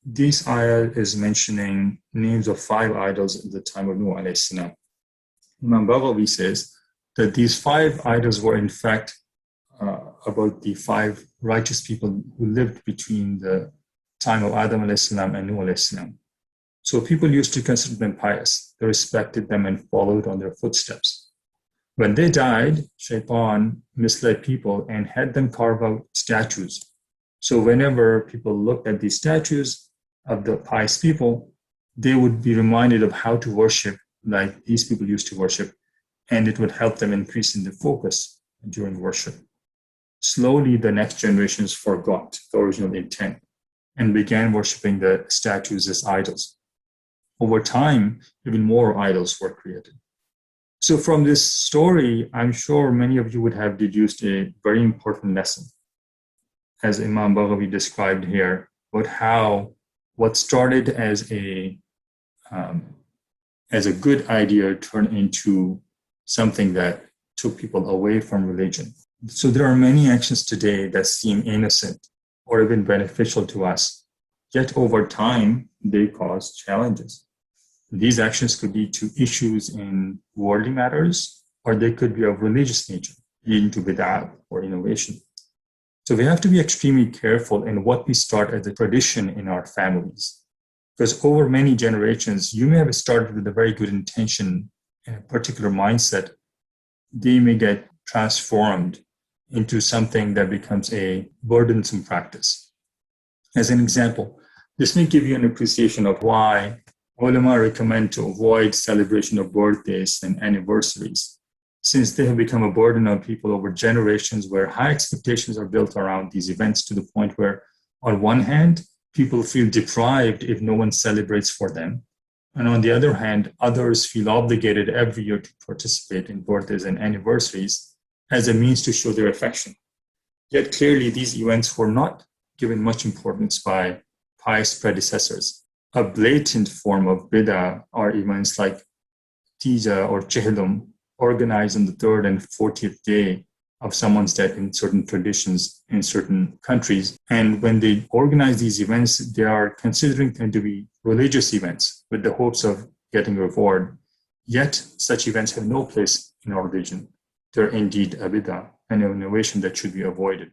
This ayah is mentioning names of 5 idols at the time of Nuh alayhi salam. Imam Baghawi says that these 5 idols were in fact about the 5 righteous people who lived between the time of Adam alayhi salam and Nuh alayhi salam. So people used to consider them pious. They respected them and followed on their footsteps. When they died, Shaitan misled people and had them carve out statues. So whenever people looked at these statues of the pious people, they would be reminded of how to worship like these people used to worship, and it would help them increase in the focus during worship. Slowly, the next generations forgot the original intent and began worshiping the statues as idols. Over time, even more idols were created. So from this story, I'm sure many of you would have deduced a very important lesson, as Imam Baghawi described here, about how what started as a good idea turned into something that took people away from religion. So there are many actions today that seem innocent or even beneficial to us, yet over time, they cause challenges. These actions could lead to issues in worldly matters, or they could be of religious nature, leading to bid'ah or innovation. So we have to be extremely careful in what we start as a tradition in our families. Because over many generations, you may have started with a very good intention and a particular mindset. They may get transformed into something that becomes a burdensome practice. As an example, this may give you an appreciation of why ulama recommend to avoid celebration of birthdays and anniversaries, since they have become a burden on people over generations where high expectations are built around these events to the point where, on one hand, people feel deprived if no one celebrates for them. And on the other hand, others feel obligated every year to participate in birthdays and anniversaries as a means to show their affection. Yet clearly, these events were not given much importance by pious predecessors. A blatant form of bid'ah are events like Tija or Chehdum, organized on the 3rd and 40th day of someone's death in certain traditions in certain countries. And when they organize these events, they are considering them to be religious events with the hopes of getting a reward. Yet, such events have no place in our religion. They're indeed a bid'ah, an innovation that should be avoided.